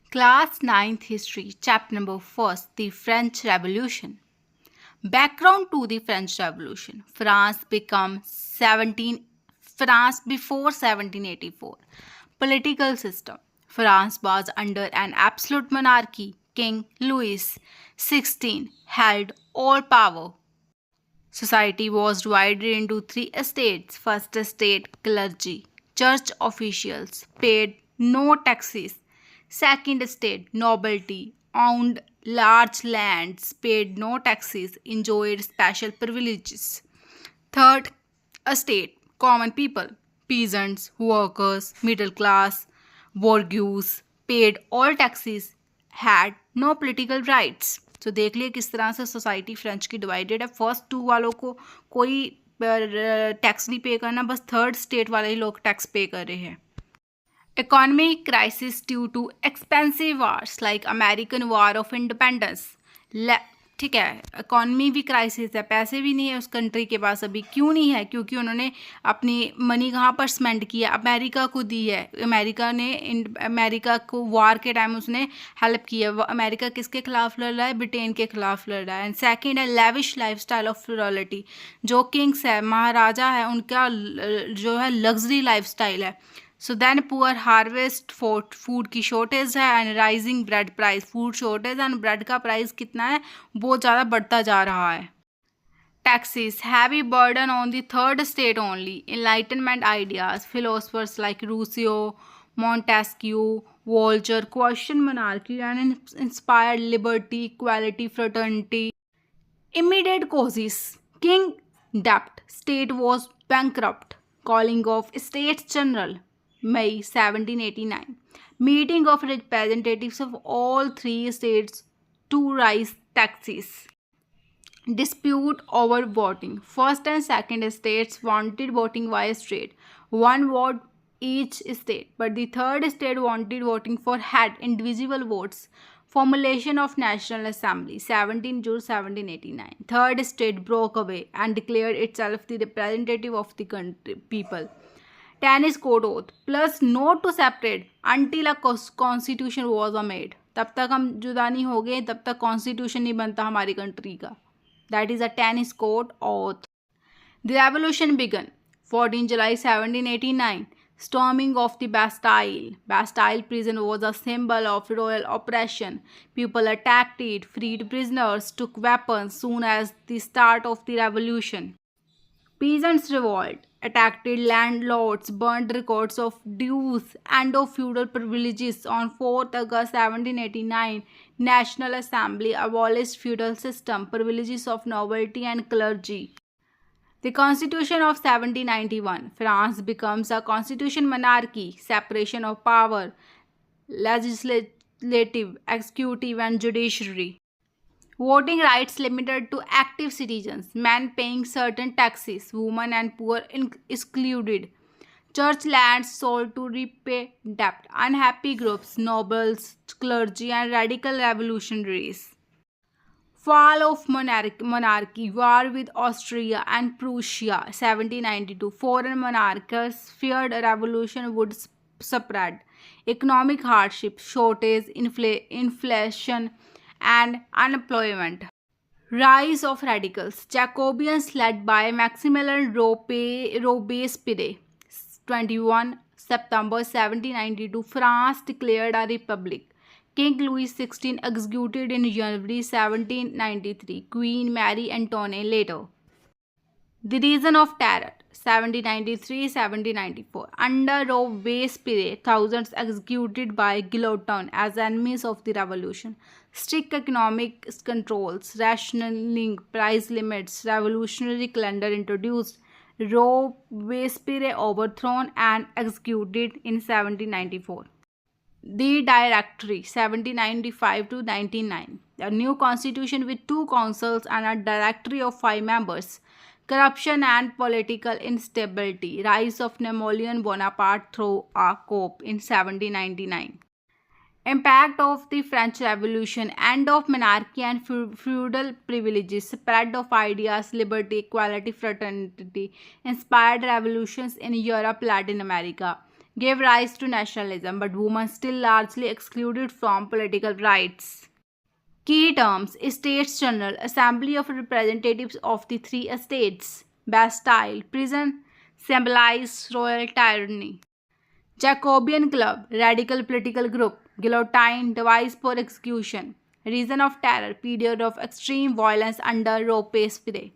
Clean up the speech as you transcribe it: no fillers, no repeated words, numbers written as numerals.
Class 9th History, chapter number 1, the French Revolution. Background to the French Revolution. France before 1784. Political system. France was under an absolute monarchy. King Louis XVI held all power. Society was divided into three estates. First estate, clergy, church officials paid no taxes. Second estate, nobility, owned large lands, paid no taxes, enjoyed special privileges. Third estate, common people, peasants, workers, middle class, bourgeois, paid all taxes, had no political rights. तो देख लिए किस तरह से society French की divided है. First to वालों को कोई टैक्स नहीं पे करना, बस थर्ड स्टेट वाले ही लोग टैक्स पे कर रहे हैं. Economic crisis due to expensive wars like American War of Independence. ठीक है, इकॉनमी भी क्राइसिस है, पैसे भी नहीं है उस कंट्री के पास अभी. क्यों नहीं है? क्योंकि उन्होंने अपनी मनी कहाँ पर स्पेंड किया? अमेरिका को दी है. अमेरिका को वार के टाइम उसने हेल्प किया. अमेरिका किसके खिलाफ लड़ रहा है? ब्रिटेन के खिलाफ लड़ रहा है. एंड सेकेंड है लेविश लाइफस्टाइल ऑफ रॉयल्टी. जो किंग्स है, महाराजा है, उनका जो है लग्जरी लाइफस्टाइल है. So then poor harvest food की शॉर्टेज है and rising bread price. Food shortage and bread का प्राइस कितना है? बहुत ज़्यादा बढ़ता जा रहा है. Taxes heavy burden on the third state only. Enlightenment ideas. Philosophers like Rousseau, Montesquieu, Voltaire question monarchy and inspired liberty, equality, fraternity. Immediate causes. King debt. State was bankrupt. Calling of States General. May 1789. Meeting of representatives of all three states to raise taxes. Dispute over voting. First and second states wanted voting via state. One vote each state. But the third state wanted voting for head indivisible votes. Formulation of National Assembly. 17 June 1789. Third state broke away and declared itself the representative of the people. Tennis court oath plus not to separate until a constitution was a made. तब तक हम जुदा नहीं हो गए, तब तक constitution नहीं बनता हमारी कंट्री का. That is a tennis court oath. The revolution began 14 July 1789. Storming of the Bastille. Bastille prison was a symbol of royal oppression. People attacked it, freed prisoners, took weapons soon as the start of the revolution. Peasants' revolt. Attacked landlords, burned records of dues and of feudal privileges. On 4th August 1789, National Assembly abolished feudal system, privileges of nobility and clergy. The Constitution of 1791. France becomes a constitution monarchy, separation of power, legislative, executive and judiciary. Voting rights limited to active citizens, men paying certain taxes, women and poor excluded. Church lands sold to repay debt. Unhappy groups, nobles, clergy and radical revolutionaries. Fall of monarchy, war with Austria and Prussia, 1792. Foreign monarchs feared a revolution would spread. Economic hardship, shortage, inflation and unemployment. Rise of radicals. Jacobians led by Maximilien Robespierre. 21 September 1792. France declared a republic. King Louis XVI executed in January 1793. Queen Marie Antoinette later. The Reason of Terror. 1793-1794. Under Robespierre, thousands executed by guillotine as enemies of the revolution. Strict economic controls, rationing, price limits, revolutionary calendar introduced. Robespierre overthrown and executed in 1794. The Directory, 1795-99. A new constitution with 2 councils and a directory of 5 members. Corruption and political instability. Rise of Napoleon Bonaparte through a coup in 1799. Impact of the French Revolution. End of monarchy and feudal privileges. Spread of ideas, liberty, equality, fraternity. Inspired revolutions in Europe, Latin America. gave rise to nationalism, but women still largely excluded from political rights. Key terms: Estates General, Assembly of Representatives of the Three Estates. Bastille, prison, symbolized royal tyranny. Jacobean Club, radical political group. Guillotine, device for execution. Reason of terror, period of extreme violence under Robespierre.